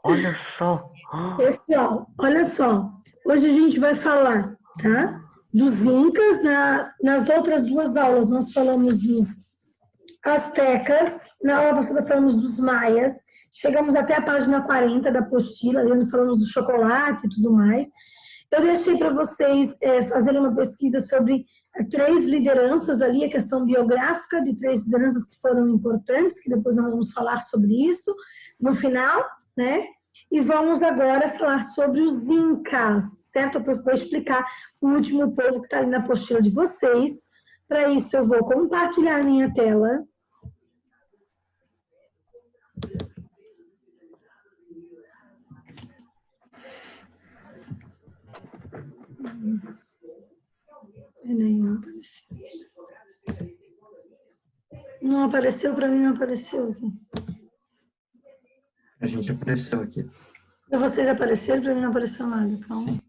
Olha só. Pessoal, olha só. Hoje a gente vai falar, tá? Dos Incas. Nas outras duas aulas nós falamos dos Aztecas. Na aula passada falamos dos Maias. Chegamos até a página 40 da apostila, onde falamos do chocolate e tudo mais. Eu deixei para vocês fazerem uma pesquisa sobre 3 lideranças ali, a questão biográfica de 3 lideranças que foram importantes, que depois nós vamos falar sobre isso no final, né? E vamos agora falar sobre os Incas, certo? Eu vou explicar o último povo que está ali na apostila de vocês. Para isso eu vou compartilhar minha tela. Não apareceu. Não apareceu, para mim não apareceu aqui. A gente apareceu aqui. Para vocês apareceram, para mim não apareceu nada. Então... Sim.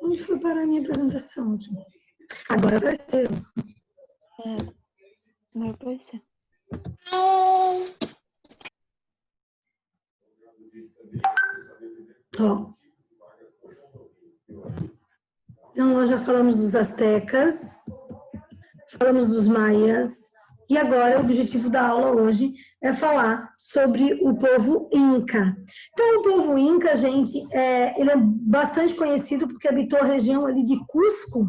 Onde foi parar a minha apresentação aqui? Agora apareceu. Agora apareceu. Ó. Então, nós já falamos dos Aztecas, falamos dos Maias, e agora o objetivo da aula hoje é falar sobre o povo Inca. Então, o povo Inca, gente, ele é bastante conhecido porque habitou a região ali de Cusco,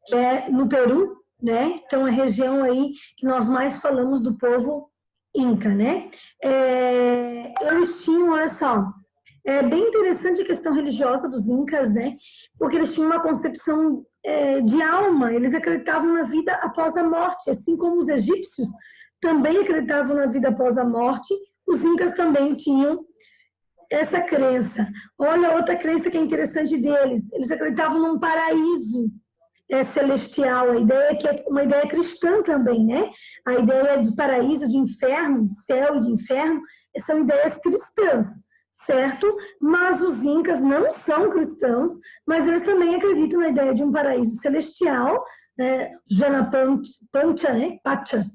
que é no Peru, né? Então, é a região aí que nós mais falamos do povo Inca, né? Eles tinham, olha só, é bem interessante a questão religiosa dos Incas, né? Porque eles tinham uma concepção de alma, eles acreditavam na vida após a morte, assim como os egípcios também acreditavam na vida após a morte, os Incas também tinham essa crença. Olha outra crença que é interessante deles, eles acreditavam num paraíso celestial, a ideia que é uma ideia cristã também, né? A ideia de paraíso, de inferno, de céu e de inferno, são ideias cristãs, certo? Mas os Incas não são cristãos, mas eles também acreditam na ideia de um paraíso celestial, Janapancha, né? Pacha,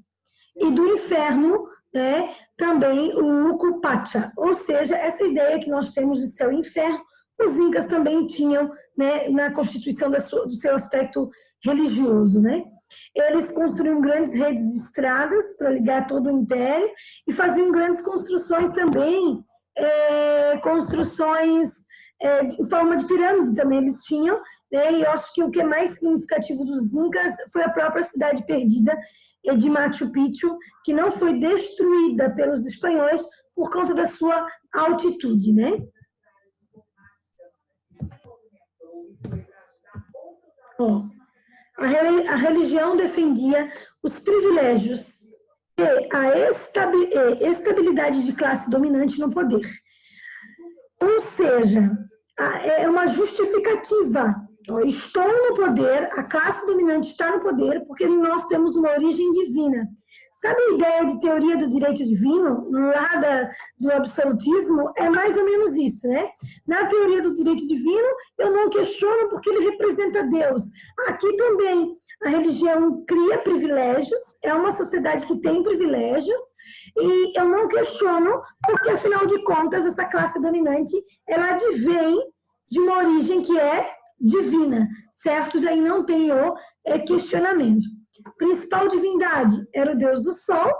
e do inferno, né? Também o Ucupacha, ou seja, essa ideia que nós temos de céu e inferno, os Incas também tinham, né, na constituição do seu aspecto religioso, né? Eles construíam grandes redes de estradas para ligar todo o império e faziam grandes construções também, construções em forma de pirâmide também eles tinham, né? E eu acho que o que é mais significativo dos Incas foi a própria cidade perdida de Machu Picchu, que não foi destruída pelos espanhóis por conta da sua altitude, né? A religião defendia os privilégios e a estabilidade de classe dominante no poder. Ou seja, é uma justificativa. Estou no poder, a classe dominante está no poder porque nós temos uma origem divina. Sabe a ideia de teoria do direito divino, lá do absolutismo? É mais ou menos isso, né? Na teoria do direito divino, eu não questiono porque ele representa Deus. Aqui também, a religião cria privilégios, é uma sociedade que tem privilégios, e eu não questiono porque, afinal de contas, essa classe dominante, ela advém de uma origem que é divina, certo? Daí não tem o questionamento. A principal divindade era o deus do sol,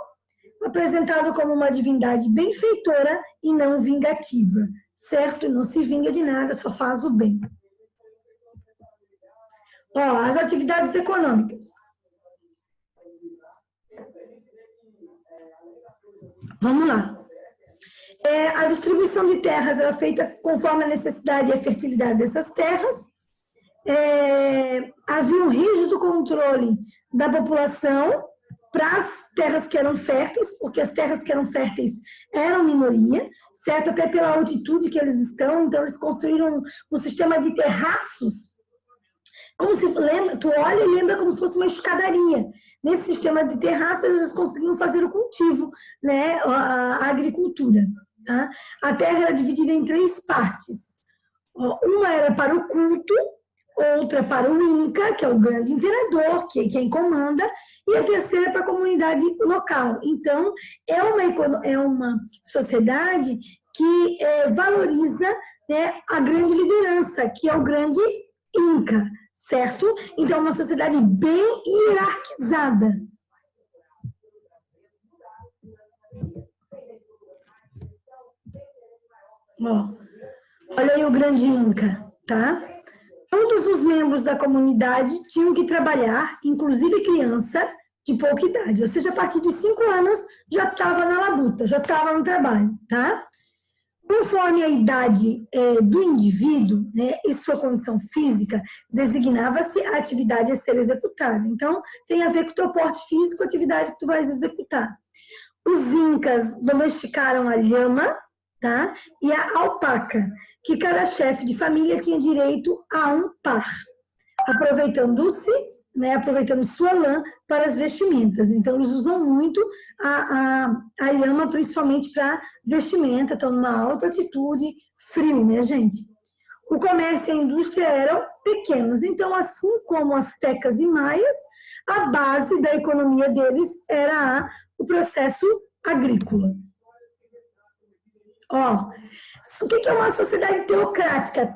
apresentado como uma divindade benfeitora e não vingativa, certo? Não se vinga de nada, só faz o bem. As atividades econômicas. Vamos lá. A distribuição de terras era feita conforme a necessidade e a fertilidade dessas terras. Havia um rígido controle da população para as terras que eram férteis, porque as terras que eram férteis eram minoria, certo? Até pela altitude que eles estão, então eles construíram um sistema de terraços, como se, tu olha e lembra como se fosse uma escadaria. Nesse sistema de terraços eles conseguiam fazer o cultivo, né? A agricultura. Tá? A terra era dividida em 3 partes. Uma era para o culto, outra para o Inca, que é o grande imperador, que é quem comanda, e a terceira para a comunidade local. Então, é uma sociedade que valoriza, né, a grande liderança, que é o grande Inca, certo? Então, é uma sociedade bem hierarquizada. Ó, olha aí o grande Inca, tá? Todos os membros da comunidade tinham que trabalhar, inclusive criança de pouca idade. Ou seja, a partir de 5 anos já estava na labuta, já estava no trabalho, tá? Conforme a idade do indivíduo, né, e sua condição física, designava-se a atividade a ser executada. Então, tem a ver com o teu porte físico, a atividade que tu vais executar. Os incas domesticaram a lhama, tá? E a alpaca, que cada chefe de família tinha direito a um par, aproveitando-se, né, aproveitando sua lã para as vestimentas. Então, eles usam muito a lhama, principalmente para vestimenta, estão numa alta altitude, frio, né, gente? O comércio e a indústria eram pequenos. Então, assim como astecas e maias, a base da economia deles era o processo agrícola. Ó, o que é uma sociedade teocrática?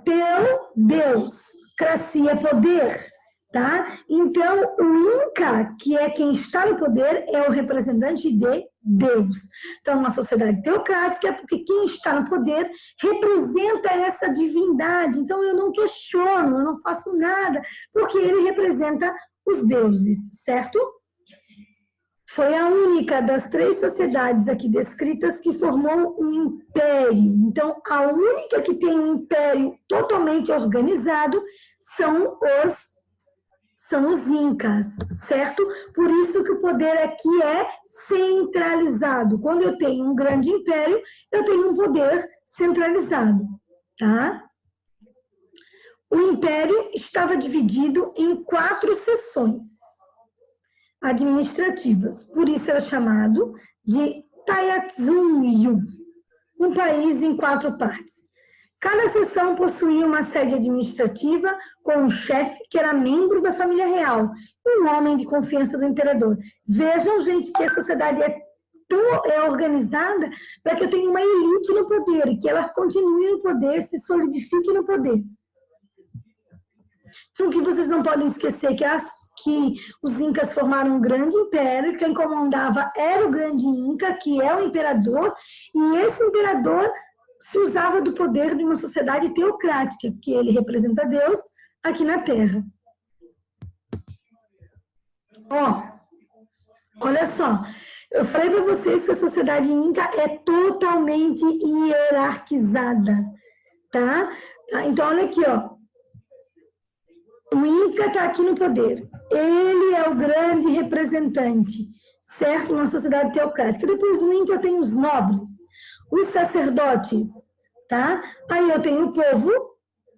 Deus, cracia, poder, tá? Então, o Inca, que é quem está no poder, é o representante de Deus. Então, uma sociedade teocrática é porque quem está no poder representa essa divindade. Então, eu não questiono, eu não faço nada, porque ele representa os deuses, certo? Foi a única das 3 sociedades aqui descritas que formou um império. Então, a única que tem um império totalmente organizado são os incas, certo? Por isso que o poder aqui é centralizado. Quando eu tenho um grande império, eu tenho um poder centralizado, tá? O império estava dividido em 4 seções administrativas, por isso era chamado de Tayatsunyu, um país em 4 partes. Cada seção possuía uma sede administrativa com um chefe que era membro da família real e um homem de confiança do imperador. Vejam, gente, que a sociedade é organizada para que eu tenha uma elite no poder e que ela continue no poder, se solidifique no poder. Então, o que vocês não podem esquecer que os incas formaram um grande império, quem comandava era o grande Inca, que é o imperador, e esse imperador se usava do poder de uma sociedade teocrática, que ele representa Deus aqui na Terra. Ó, olha só, eu falei para vocês que a sociedade Inca é totalmente hierarquizada, tá? Então, olha aqui, ó. O Inca está aqui no poder. Ele é o grande representante, certo? Uma sociedade teocrática. Depois do Inca eu tenho os nobres, os sacerdotes, tá? Aí eu tenho o povo,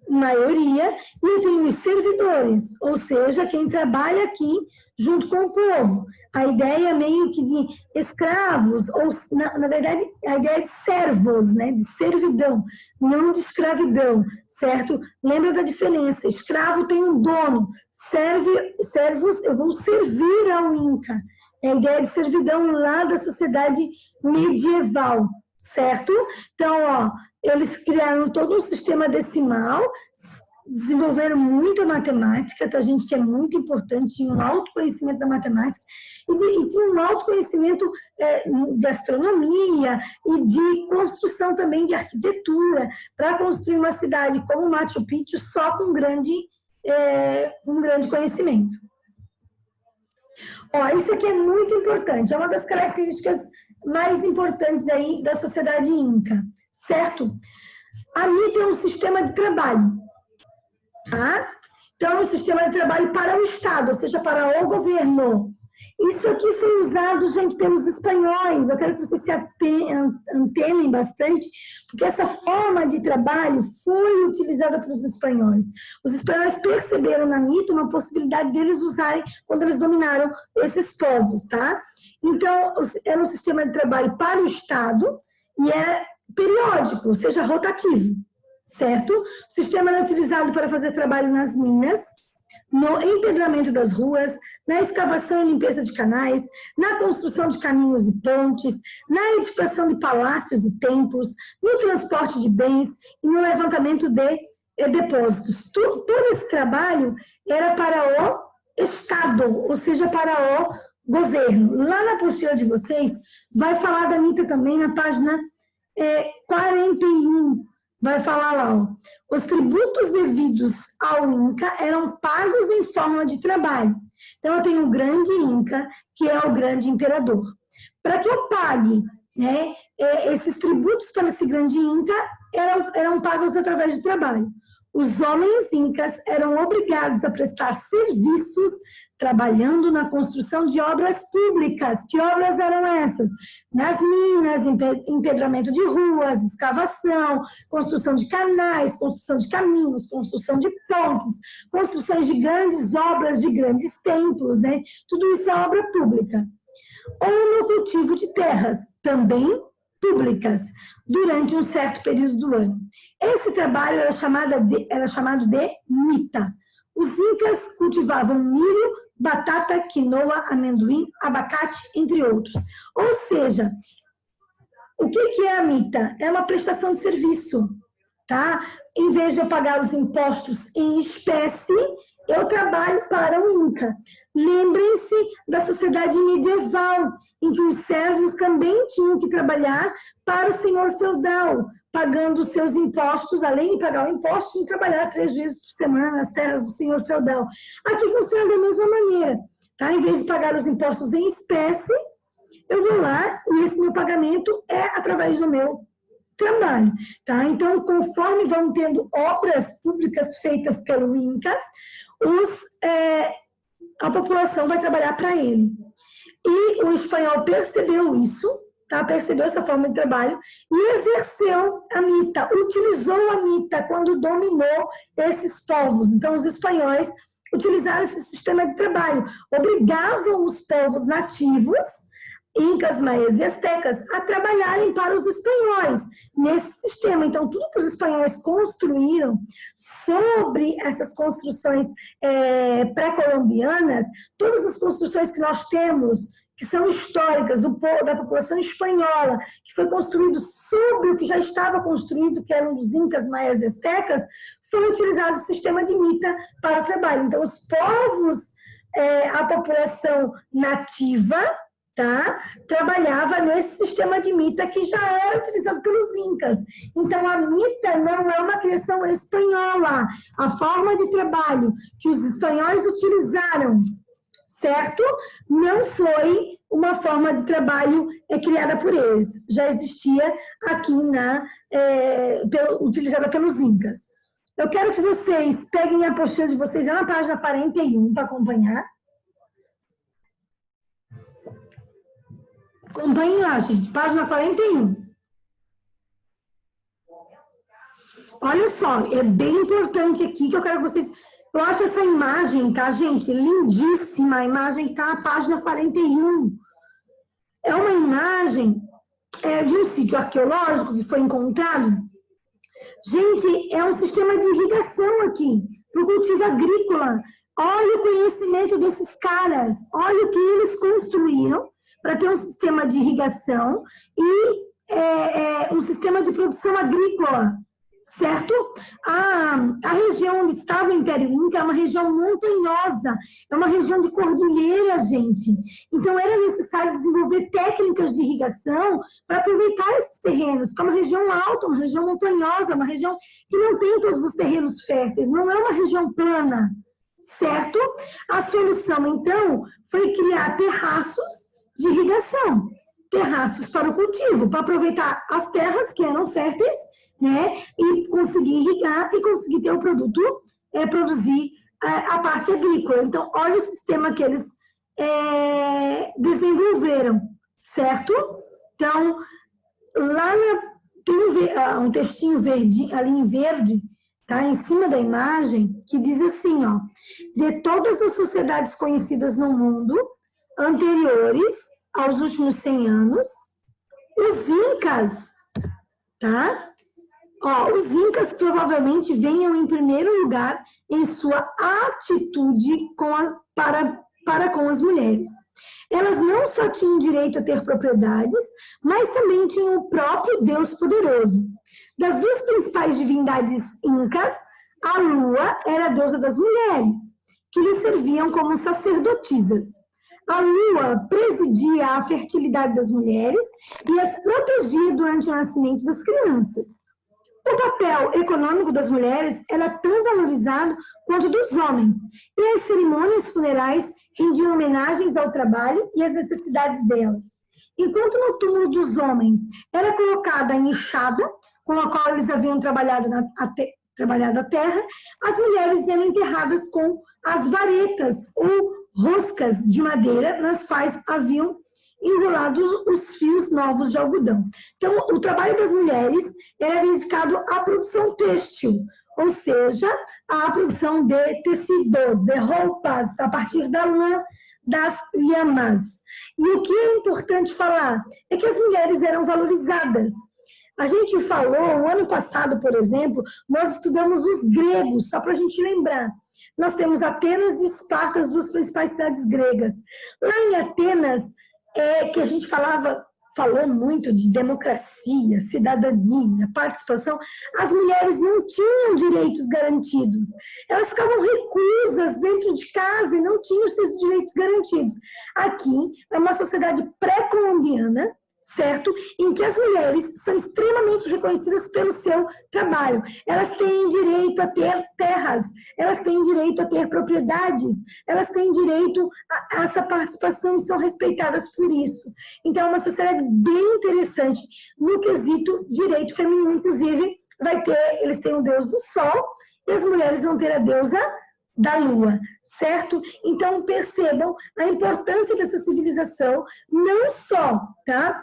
maioria, e eu tenho os servidores, ou seja, quem trabalha aqui junto com o povo. A ideia meio que de escravos, ou na verdade a ideia é de servos, né? De servidão, não de escravidão, certo? Lembra da diferença, escravo tem um dono, servos, eu vou servir ao Inca. É a ideia de servidão lá da sociedade medieval, certo? Então, ó, eles criaram todo um sistema decimal, desenvolveram muita matemática, tá, gente, que é muito importante, tinha um alto conhecimento da matemática e tinha um alto conhecimento de astronomia e de construção também de arquitetura, para construir uma cidade como Machu Picchu só com um grande conhecimento. Ó, isso aqui é muito importante, é uma das características mais importantes aí da sociedade Inca, certo? Ali tem um sistema de trabalho, tá? Então, é um sistema de trabalho para o Estado, ou seja, para o governo. Isso aqui foi usado, gente, pelos espanhóis. Eu quero que vocês se antenem bastante, porque essa forma de trabalho foi utilizada pelos espanhóis. Os espanhóis perceberam na mito uma possibilidade deles usarem quando eles dominaram esses povos, tá? Então, era um sistema de trabalho para o Estado e é periódico, ou seja, rotativo, certo? O sistema era utilizado para fazer trabalho nas minas, no empedramento das ruas, na escavação e limpeza de canais, na construção de caminhos e pontes, na edificação de palácios e templos, no transporte de bens e no levantamento de depósitos. Todo esse trabalho era para o Estado, ou seja, para o governo. Lá na apostila de vocês, vai falar da Anitta também na página 41. Vai falar lá, ó, os tributos devidos ao Inca eram pagos em forma de trabalho. Então, eu tenho o grande Inca, que é o grande imperador. Para que eu pague, né, esses tributos para esse grande Inca eram pagos através de trabalho. Os homens incas eram obrigados a prestar serviços trabalhando na construção de obras públicas. Que obras eram essas? Nas minas, empedramento de ruas, escavação, construção de canais, construção de caminhos, construção de pontes, construções de grandes obras, de grandes templos, né? Tudo isso é obra pública. Ou no cultivo de terras, também públicas, durante um certo período do ano. Esse trabalho era chamado de mita. Os incas cultivavam milho, batata, quinoa, amendoim, abacate, entre outros. Ou seja, o que é a mita? É uma prestação de serviço, tá? Em vez de eu pagar os impostos em espécie, eu trabalho para o Inca. Lembrem-se da sociedade medieval, em que os servos também tinham que trabalhar para o senhor feudal, pagando os seus impostos, além de pagar o imposto, tinham que trabalhar 3 vezes por semana nas terras do senhor feudal. Aqui funciona da mesma maneira, tá? Em vez de pagar os impostos em espécie, eu vou lá e esse meu pagamento é através do meu trabalho, tá? Então, conforme vão tendo obras públicas feitas pelo Inca, a população vai trabalhar para ele. E o espanhol percebeu isso, tá? Percebeu essa forma de trabalho e exerceu a mita, utilizou a mita quando dominou esses povos. Então, os espanhóis utilizaram esse sistema de trabalho, obrigavam os povos nativos, incas, maias e astecas, a trabalharem para os espanhóis nesse sistema. Então, tudo que os espanhóis construíram sobre essas construções pré-colombianas, todas as construções que nós temos, que são históricas, da população espanhola, que foi construído sobre o que já estava construído, que eram dos incas, maias e astecas, foi utilizado o sistema de mita para o trabalho. Então, os povos, a população nativa, tá? Trabalhava nesse sistema de mita que já era utilizado pelos incas. Então, a mita não é uma criação espanhola. A forma de trabalho que os espanhóis utilizaram, certo? Não foi uma forma de trabalho criada por eles. Já existia aqui utilizada pelos incas. Eu quero que vocês peguem a apostila de vocês na página 41 para acompanhar. Acompanhem lá, gente, página 41. Olha só, é bem importante aqui que eu quero que vocês... Eu acho essa imagem, tá, gente? Lindíssima a imagem que está na página 41. É uma imagem de um sítio arqueológico que foi encontrado. Gente, é um sistema de irrigação aqui, para o cultivo agrícola. Olha o conhecimento desses caras, olha o que eles construíram para ter um sistema de irrigação e um sistema de produção agrícola, certo? A região onde estava o Império Inca é uma região montanhosa, é uma região de cordilheira, gente. Então, era necessário desenvolver técnicas de irrigação para aproveitar esses terrenos, que é uma região alta, uma região montanhosa, uma região que não tem todos os terrenos férteis, não é uma região plana, certo? A solução, então, foi criar terraços de irrigação, terraços para o cultivo, para aproveitar as terras que eram férteis, né, e conseguir irrigar e conseguir ter o produto, produzir a parte agrícola. Então, olha o sistema que eles desenvolveram, certo? Então, lá tem um textinho verde, ali em verde, tá, em cima da imagem, que diz assim, ó, de todas as sociedades conhecidas no mundo, anteriores aos últimos 100 anos, os incas, tá? Ó, os incas provavelmente venham em primeiro lugar em sua atitude para com as mulheres. Elas não só tinham direito a ter propriedades, mas também tinham o próprio Deus poderoso. Das duas principais divindades incas, a lua era a deusa das mulheres, que lhe serviam como sacerdotisas. A lua presidia a fertilidade das mulheres e as protegia durante o nascimento das crianças. O papel econômico das mulheres era tão valorizado quanto dos homens, e as cerimônias funerais rendiam homenagens ao trabalho e às necessidades delas. Enquanto no túmulo dos homens era colocada a enxada, com a qual eles haviam trabalhado a terra, as mulheres eram enterradas com as varetas ou roscas de madeira nas quais haviam enrolados os fios novos de algodão. Então, o trabalho das mulheres era dedicado à produção têxtil, ou seja, à produção de tecidos, de roupas, a partir da lã das lhamas. E o que é importante falar é que as mulheres eram valorizadas. A gente falou, o ano passado, por exemplo, nós estudamos os gregos, só para a gente lembrar. Nós temos Atenas e Esparta, as duas principais cidades gregas. Lá em Atenas, que a gente falou muito de democracia, cidadania, participação, as mulheres não tinham direitos garantidos. Elas ficavam reclusas dentro de casa e não tinham seus direitos garantidos. Aqui é uma sociedade pré-colombiana, certo? Em que as mulheres são extremamente reconhecidas pelo seu trabalho. Elas têm direito a ter terras, elas têm direito a ter propriedades, elas têm direito a essa participação e são respeitadas por isso. Então, é uma sociedade bem interessante no quesito direito feminino. Inclusive, eles têm o deus do sol e as mulheres vão ter a deusa da lua, certo? Então, percebam a importância dessa civilização, não só, tá?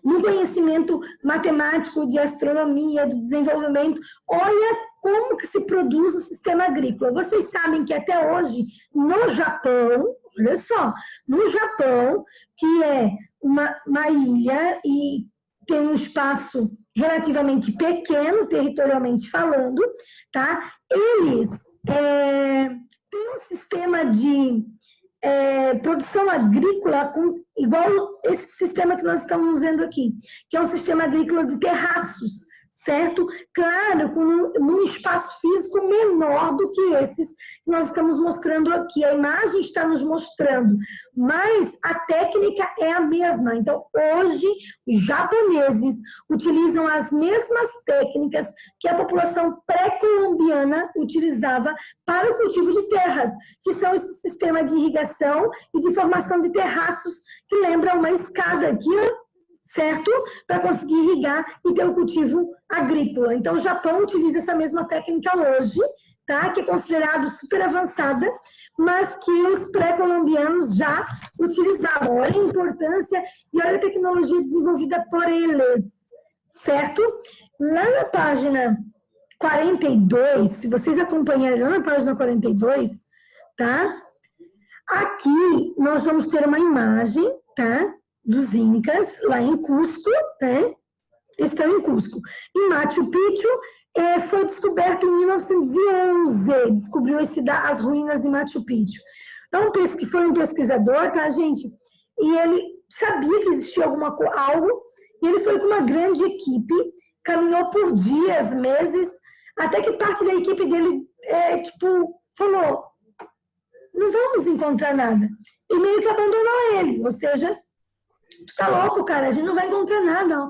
No conhecimento matemático, de astronomia, do desenvolvimento. Olha como que se produz o sistema agrícola. Vocês sabem que até hoje, no Japão, olha só, no Japão, que é uma ilha e tem um espaço relativamente pequeno, territorialmente falando, tá? Eles têm um sistema de produção agrícola igual esse sistema que nós estamos vendo aqui, que é um sistema agrícola de terraços, certo? Claro, num espaço físico menor do que esses que nós estamos mostrando aqui. A imagem está nos mostrando, mas a técnica é a mesma. Então, hoje, os japoneses utilizam as mesmas técnicas que a população pré-colombiana utilizava para o cultivo de terras, que são esse sistema de irrigação e de formação de terraços que lembra uma escada aqui, certo? Para conseguir irrigar e ter o cultivo agrícola. Então, o Japão utiliza essa mesma técnica hoje, tá? Que é considerado super avançada, mas que os pré-colombianos já utilizavam. Olha a importância e olha a tecnologia desenvolvida por eles, certo? Lá na página 42, se vocês acompanharem lá na página 42, tá? Aqui nós vamos ter uma imagem, tá? Dos Incas, lá em Cusco, né? Estão em Cusco. Em Machu Picchu, foi descoberto em 1911, descobriu as ruínas de Machu Picchu. Então, foi um pesquisador, tá, gente? E ele sabia que existia algo, e ele foi com uma grande equipe, caminhou por dias, meses, até que parte da equipe dele, falou, não vamos encontrar nada. E meio que abandonou ele, ou seja, tu tá louco, cara, a gente não vai encontrar nada.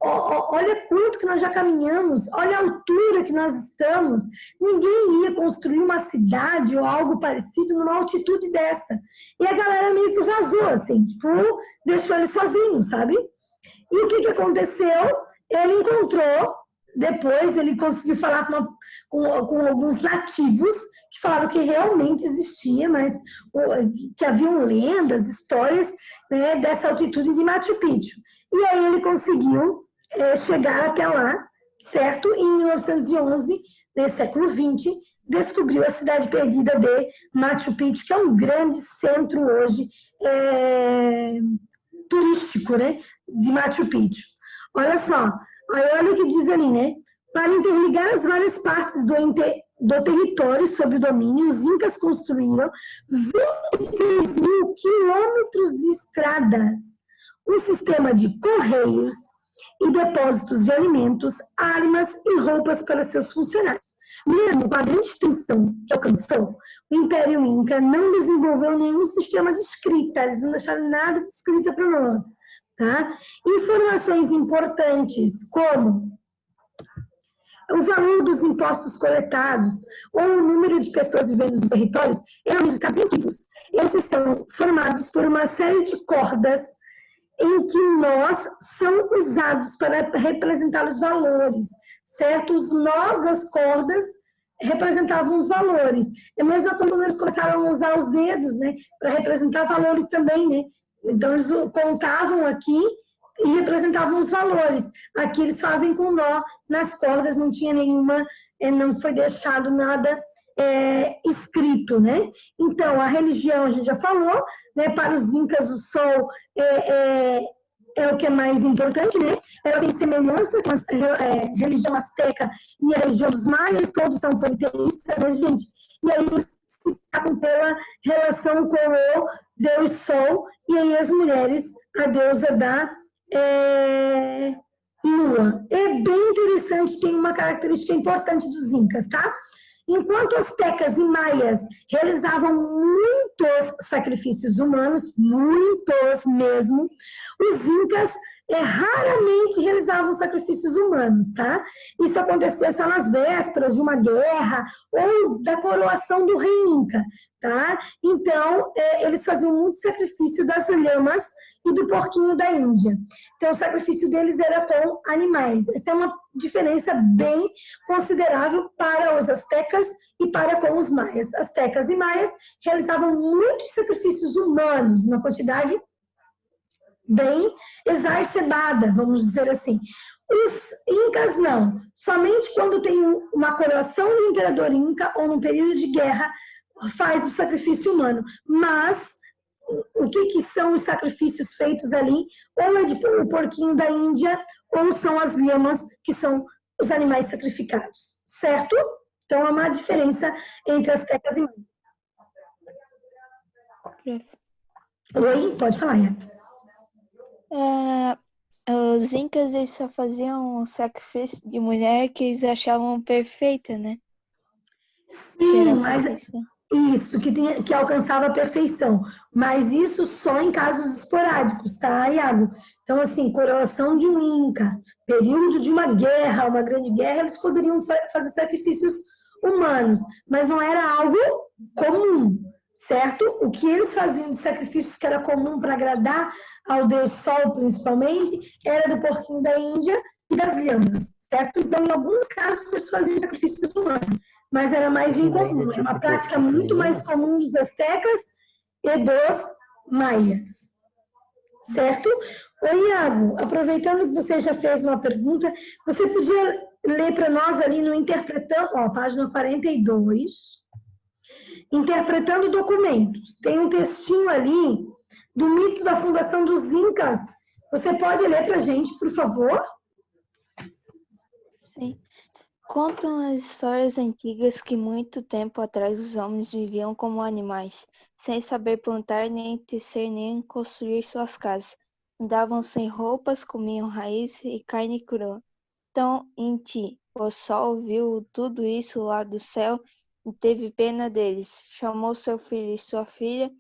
Olha quanto que nós já caminhamos, olha a altura que nós estamos. Ninguém ia construir uma cidade ou algo parecido numa altitude dessa. E a galera meio que vazou, assim, deixou ele sozinho, sabe? E o que aconteceu? Ele encontrou, depois ele conseguiu falar com alguns nativos, que falaram que realmente existia, mas que haviam lendas, histórias, né, dessa altitude de Machu Picchu. E aí ele conseguiu chegar até lá, certo? Em 1911, no século XX, descobriu a cidade perdida de Machu Picchu, que é um grande centro hoje turístico, né, de Machu Picchu. Olha só, aí olha o que diz ali, né? Para interligar as várias partes do território sob o domínio, os incas construíram 23 mil quilômetros de estradas, um sistema de correios e depósitos de alimentos, armas e roupas para seus funcionários. Mesmo com a grande extensão que alcançou, o Império Inca não desenvolveu nenhum sistema de escrita, eles não deixaram nada de escrita para nós. Tá? Informações importantes, como o valor dos impostos coletados ou o número de pessoas vivendo nos territórios, eram registrados em tribos. Esses são formados por uma série de cordas em que nós são usados para representar os valores, certo? Os nós das cordas representavam os valores. É mesmo quando eles começaram a usar os dedos, né, para representar valores também, né? Então, eles contavam aqui e representavam os valores. Aqui eles fazem com nó nas cordas, não tinha nenhuma, não foi deixado nada escrito, né? Então, a religião, a gente já falou, né? Para os incas, o sol é o que é mais importante, né? Ela tem semelhança com a religião azteca e a religião dos maias, todos são politeístas, né, gente? E aí eles se destacam pela relação com o Deus Sol, e aí as mulheres, a deusa da Lua. É bem interessante, tem uma característica importante dos incas, tá? Enquanto astecas e maias realizavam muitos sacrifícios humanos, muitos mesmo, os incas raramente realizavam sacrifícios humanos, tá? Isso acontecia só nas vésperas de uma guerra ou da coroação do rei Inca, tá? Então, eles faziam muito sacrifício das lhamas e do porquinho da Índia. Então, o sacrifício deles era com animais. Essa é uma diferença bem considerável para os astecas e para com os maias. Astecas e maias realizavam muitos sacrifícios humanos, uma quantidade bem exacerbada, vamos dizer assim. Os incas não. Somente quando tem uma coroação do imperador inca ou num período de guerra faz o sacrifício humano. Mas o que são os sacrifícios feitos ali? Ou é de o porquinho da Índia, ou são as lhamas, que são os animais sacrificados, certo? Então, há uma diferença entre as tecas e... Oi, pode falar, Yara. Os incas, eles só faziam um sacrifício de mulher que eles achavam perfeita, né? Sim, mas... Isso, que alcançava a perfeição. Mas isso só em casos esporádicos, tá, Iago? Então, assim, coroação de um Inca, período de uma guerra, uma grande guerra, eles poderiam fazer sacrifícios humanos, mas não era algo comum, certo? O que eles faziam de sacrifícios que era comum para agradar ao Deus Sol, principalmente, era do porquinho da Índia e das lhamas, certo? Então, em alguns casos, eles faziam sacrifícios humanos, mas era mais incomum, era uma prática muito mais comum dos astecas e dos maias, certo? Oi, Iago, aproveitando que você já fez uma pergunta, você podia ler para nós ali no Interpretando, ó, página 42, Interpretando Documentos. Tem um textinho ali do mito da fundação dos Incas. Você pode ler para a gente, por favor? Sim. Contam as histórias antigas que muito tempo atrás os homens viviam como animais, sem saber plantar, nem tecer, nem construir suas casas. Andavam sem roupas, comiam raiz e carne crua. Então, Inti, o sol, viu tudo isso lá do céu e teve pena deles. Chamou seu filho e sua filha,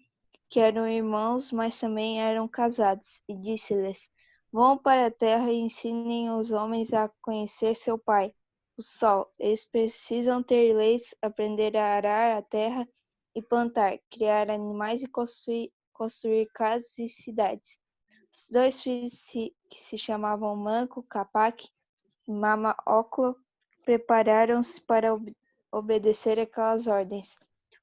que eram irmãos, mas também eram casados, e disse-lhes: Vão para a terra e ensinem os homens a conhecer seu pai, o sol. Eles precisam ter leis, aprender a arar a terra e plantar, criar animais e construir casas e cidades. Os dois filhos que se chamavam Manco, Capac e Mama Oclo prepararam-se para obedecer aquelas ordens.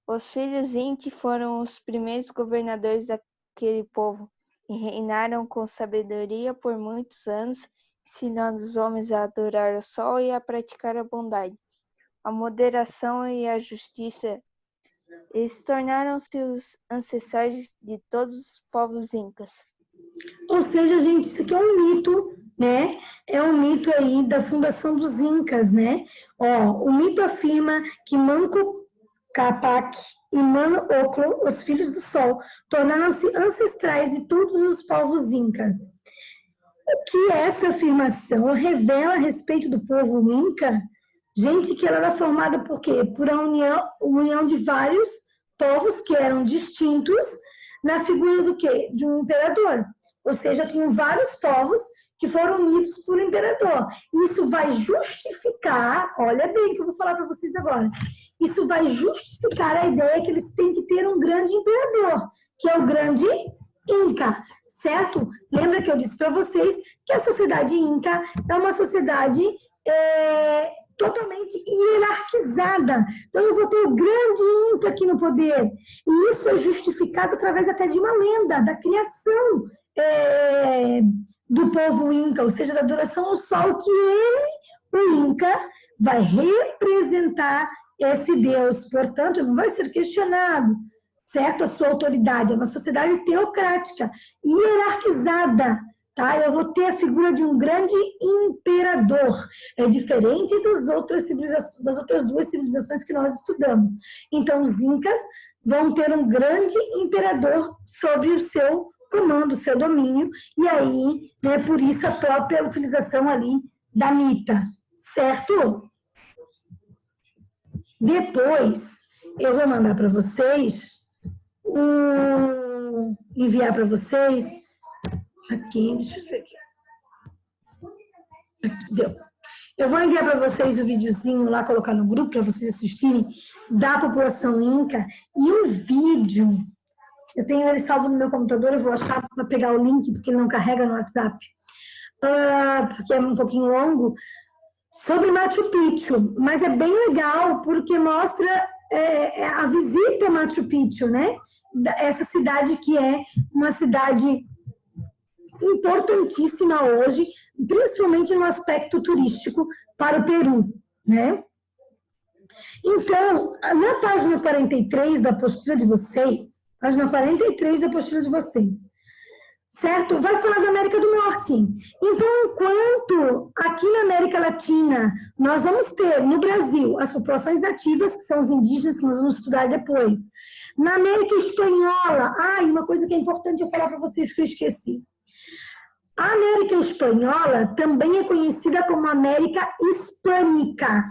Os filhos Inti foram os primeiros governadores daquele povo e reinaram com sabedoria por muitos anos, ensinando os homens a adorar o sol e a praticar a bondade, a moderação e a justiça. Eles tornaram-se os ancestrais de todos os povos incas. Ou seja, gente, isso aqui é um mito, né? É um mito aí da fundação dos Incas, né? Ó, o mito afirma que Manco Cápac e Manoclo, os filhos do sol, tornaram-se ancestrais de todos os povos incas. O que essa afirmação revela a respeito do povo inca? Gente, que ela era formada por quê? Por a união de vários povos que eram distintos na figura do quê? De um imperador. Ou seja, tinham vários povos que foram unidos por um imperador. Isso vai justificar, olha bem o que eu vou falar para vocês agora, isso vai justificar a ideia que eles têm que ter um grande imperador, que é o grande Inca, certo? Lembra que eu disse para vocês que a sociedade Inca é uma sociedade totalmente hierarquizada. Então, eu vou ter o grande Inca aqui no poder. E isso é justificado através até de uma lenda, da criação do povo Inca, ou seja, da adoração ao sol, que ele, o Inca, vai representar esse Deus. Portanto, não vai ser questionado, certo? A sua autoridade. É uma sociedade teocrática, hierarquizada. Tá? Eu vou ter a figura de um grande imperador. É diferente das outras duas civilizações que nós estudamos. Então, os Incas vão ter um grande imperador sobre o seu comando, o seu domínio, e aí, né, por isso a própria utilização ali da mita, certo? Depois, eu vou mandar para vocês, enviar para vocês, aqui, deixa eu ver aqui. Aqui, deu. Eu vou enviar para vocês o videozinho lá, colocar no grupo para vocês assistirem, da população Inca, e o vídeo, eu tenho ele salvo no meu computador, eu vou achar para pegar o link, porque ele não carrega no WhatsApp, porque é um pouquinho longo, sobre Machu Picchu, mas é bem legal, porque mostra a visita a Machu Picchu, né? Essa cidade que é uma cidade importantíssima hoje, principalmente no aspecto turístico para o Peru, né? Então, na página 43 da apostila de vocês, página 43 da apostila de vocês, certo? Vai falar da América do Norte. Então, enquanto aqui na América Latina nós vamos ter, no Brasil, as populações nativas, que são os indígenas, que nós vamos estudar depois. Na América Espanhola, e uma coisa que é importante eu falar para vocês que eu esqueci. A América Espanhola também é conhecida como América Hispânica.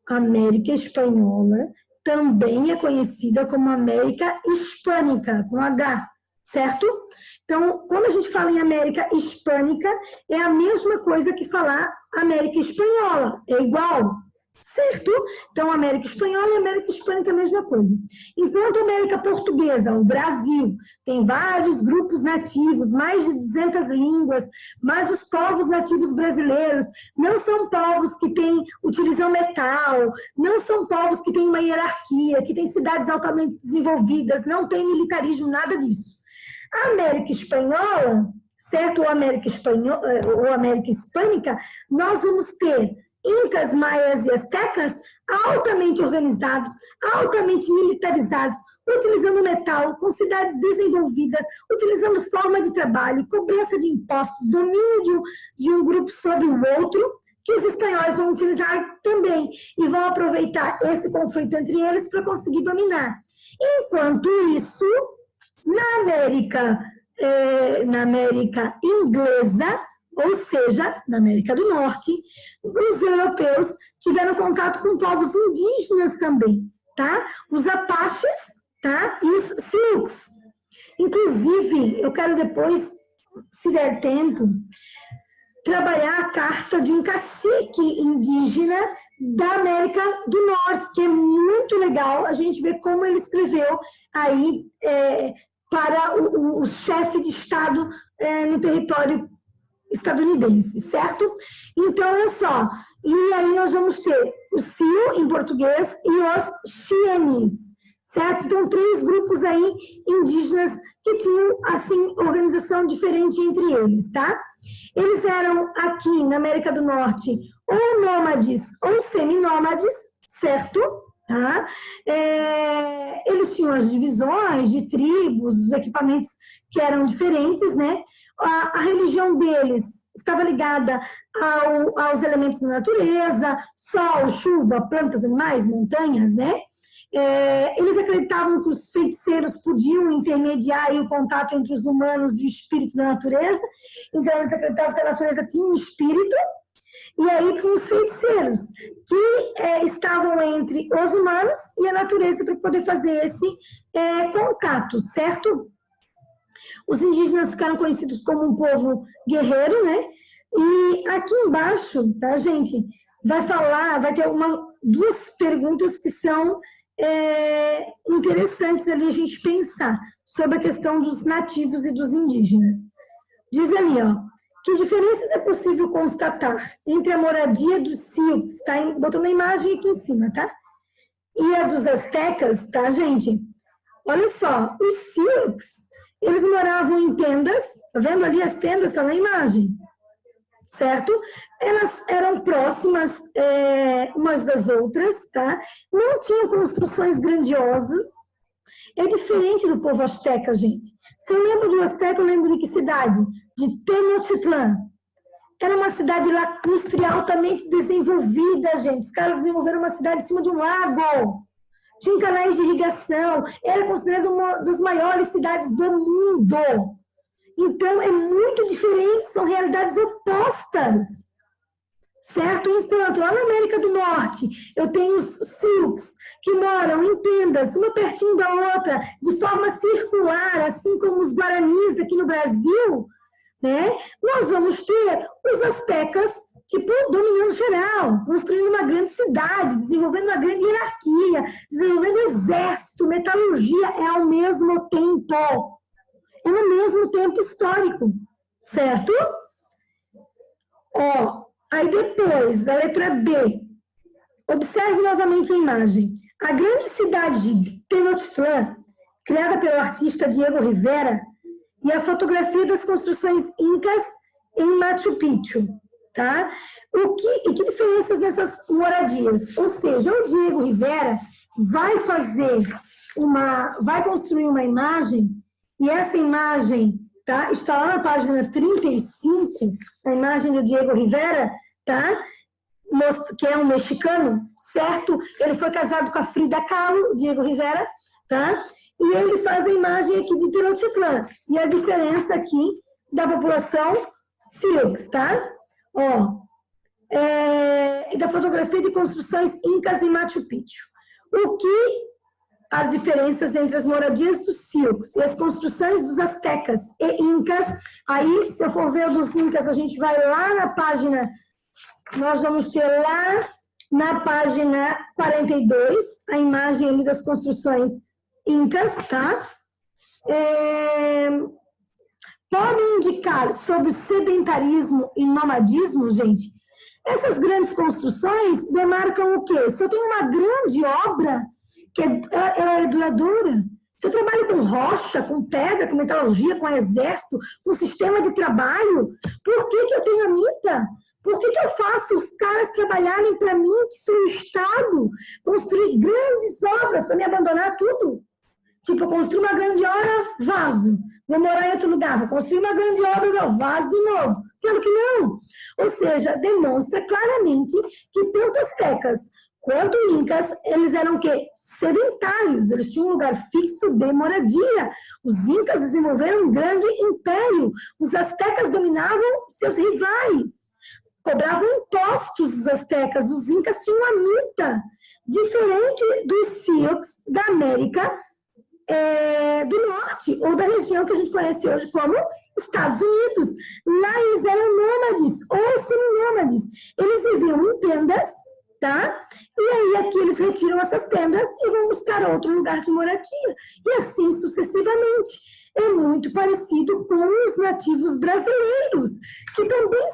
A América Espanhola também é conhecida como América Hispânica, com H, certo? Então, quando a gente fala em América Hispânica, é a mesma coisa que falar América Espanhola, é igual, certo? Então, América Espanhola e América Hispânica é a mesma coisa. Enquanto a América Portuguesa, o Brasil, tem vários grupos nativos, mais de 200 línguas, mas os povos nativos brasileiros não são povos que utilizam metal, não são povos que têm uma hierarquia, que têm cidades altamente desenvolvidas, não tem militarismo, nada disso. A América Espanhola, certo? Ou América Hispânica, nós vamos ter Incas, Maias e Aztecas altamente organizados, altamente militarizados, utilizando metal, com cidades desenvolvidas, utilizando forma de trabalho, cobrança de impostos, domínio de um grupo sobre o outro, que os espanhóis vão utilizar também e vão aproveitar esse conflito entre eles para conseguir dominar. Enquanto isso, na América inglesa, ou seja, na América do Norte, os europeus tiveram contato com povos indígenas também, tá? Os Apaches, tá? E os Sioux. Inclusive, eu quero depois, se der tempo, trabalhar a carta de um cacique indígena da América do Norte, que é muito legal a gente ver como ele escreveu aí para o chefe de Estado no território estadunidense, certo? Então, olha só, e aí nós vamos ter o Sioux em português e os Cheyennes, certo? Então, 3 grupos aí indígenas que tinham, assim, organização diferente entre eles, tá? Eles eram aqui na América do Norte ou nômades ou seminômades, certo? Tá? Eles tinham as divisões de tribos, os equipamentos que eram diferentes, né? a religião deles estava ligada aos elementos da natureza, sol, chuva, plantas, animais, montanhas, né? Eles acreditavam que os feiticeiros podiam intermediar aí o contato entre os humanos e o espírito da natureza, então eles acreditavam que a natureza tinha um espírito, e aí tinha os feiticeiros, que estavam entre os humanos e a natureza para poder fazer esse contato, certo? Os indígenas ficaram conhecidos como um povo guerreiro, né? E aqui embaixo, tá, gente, vai ter duas perguntas que são interessantes ali a gente pensar sobre a questão dos nativos e dos indígenas. Diz ali, ó, que diferenças é possível constatar entre a moradia dos Sioux, tá? Botando a imagem aqui em cima, tá? E a dos astecas, tá, gente? Olha só, os Sioux, eles moravam em tendas, tá vendo ali as tendas, tá na imagem, certo? Elas eram próximas umas das outras, tá? Não tinham construções grandiosas. É diferente do povo asteca, gente. Se eu lembro do asteca, eu lembro de que cidade? De Tenochtitlan. Era uma cidade lacustre altamente desenvolvida, gente. Os caras desenvolveram uma cidade em cima de um lago. Tinha canais de irrigação. Era considerada uma das maiores cidades do mundo. Então, é muito diferente, são realidades opostas, certo? Enquanto lá na América do Norte, eu tenho os Sioux, que moram em tendas, uma pertinho da outra, de forma circular, assim como os Guaranis aqui no Brasil, né? Nós vamos ter os astecas, tipo, dominando geral, construindo uma grande cidade, desenvolvendo uma grande hierarquia, desenvolvendo exército, metalurgia, ao mesmo tempo. É no mesmo tempo histórico, certo? Ó, aí depois, a letra B. Observe novamente a imagem. A grande cidade de Tenochtitlan, criada pelo artista Diego Rivera, e a fotografia das construções incas em Machu Picchu, tá? E que diferenças nessas moradias? Ou seja, o Diego Rivera vai construir uma imagem. E essa imagem, tá, está lá na página 35, a imagem do Diego Rivera, tá, que é um mexicano, certo? Ele foi casado com a Frida Kahlo, Diego Rivera, tá? E ele faz a imagem aqui de Tenochtitlan. E a diferença aqui da população Sioux, tá? Ó, e da fotografia de construções incas em Machu Picchu. As diferenças entre as moradias dos Sioux e as construções dos astecas e incas. Aí, se eu for ver o dos incas, a gente vai lá na página, nós vamos ter lá na página 42, a imagem ali das construções incas, tá? Podem indicar sobre o sedentarismo e nomadismo, gente? Essas grandes construções demarcam o quê? Se eu tenho uma grande obra, que ela é duradoura. Se eu trabalho com rocha, com pedra, com metalurgia, com exército, com sistema de trabalho, por que eu tenho a mita? Por que eu faço os caras trabalharem para mim, que sou o Estado, construir grandes obras para me abandonar tudo? Tipo, eu construo uma grande obra, vazo. Vou morar em outro lugar, vou construir uma grande obra, não, vazo de novo. Claro que não. Ou seja, demonstra claramente que tanto astecas quanto incas, eles eram o quê? Sedentários, eles tinham um lugar fixo de moradia. Os incas desenvolveram um grande império. Os astecas dominavam seus rivais. Cobravam impostos os astecas. Os incas tinham a mita. Diferente dos Sioux da América do Norte, ou da região que a gente conhece hoje como Estados Unidos. Lá eles eram nômades ou seminômades. Eles viviam em tendas, tá? E aí aqui eles retiram essas tendas e vão buscar outro lugar de moradia. E assim sucessivamente. É muito parecido com os nativos brasileiros, que também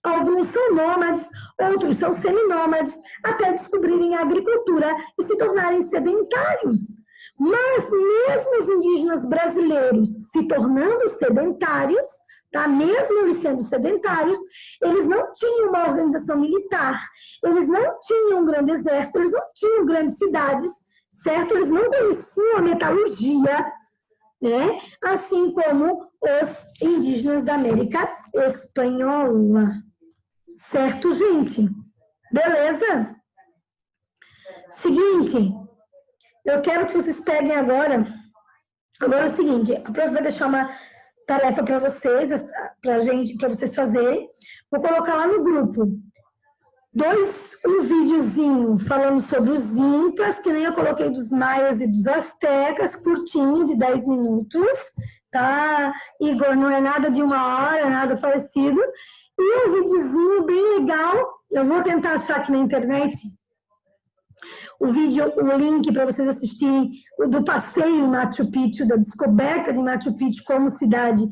alguns são nômades, outros são seminômades, até descobrirem a agricultura e se tornarem sedentários. Mas mesmo os indígenas brasileiros se tornando sedentários, tá? Mesmo eles sendo sedentários, eles não tinham uma organização militar, eles não tinham um grande exército, eles não tinham grandes cidades, certo? Eles não conheciam a metalurgia, né? Assim como os indígenas da América Espanhola. Certo, gente? Beleza? Seguinte, eu quero que vocês peguem agora é o seguinte, a prof vai deixar uma tarefa para vocês, para vocês fazerem. Vou colocar lá no grupo um videozinho falando sobre os incas, que nem eu coloquei dos maias e dos astecas, curtinho, de 10 minutos, tá? Igor, não é nada de 1 hora, nada parecido. E um videozinho bem legal, eu vou tentar achar aqui na internet o link para vocês assistirem do passeio em Machu Picchu, da descoberta de Machu Picchu como cidade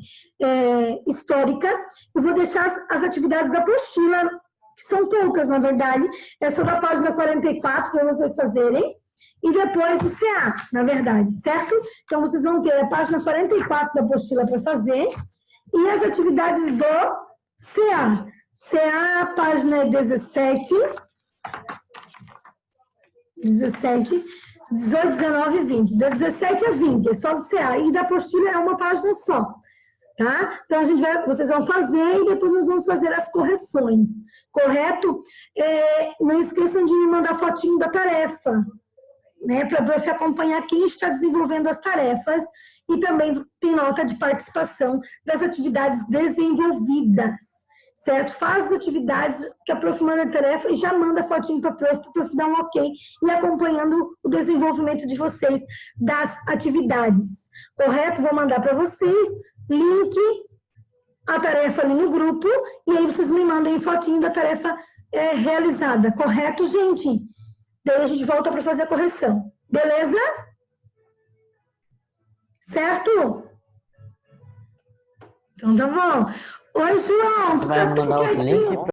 histórica. Eu vou deixar as atividades da apostila, que são poucas, na verdade, é só da página 44 para vocês fazerem, e depois o CA, na verdade, certo? Então, vocês vão ter a página 44 da apostila para fazer, e as atividades do CA. CA, a página é 17, 18, 19 e 20. Da 17 a 20, é só o CA. E da apostila é uma página só, tá? Então, vocês vão fazer e depois nós vamos fazer as correções, correto? Não esqueçam de me mandar fotinho da tarefa, né? Para você acompanhar quem está desenvolvendo as tarefas e também tem nota de participação das atividades desenvolvidas. Certo? Faz as atividades que a prof manda a tarefa e já manda a fotinho para a prof dar um ok e acompanhando o desenvolvimento de vocês das atividades. Correto? Vou mandar para vocês link, a tarefa ali no grupo e aí vocês me mandem fotinho da tarefa realizada. Correto, gente? Daí a gente volta para fazer a correção. Beleza? Certo? Então tá bom. Oi, João. Vai mandar o link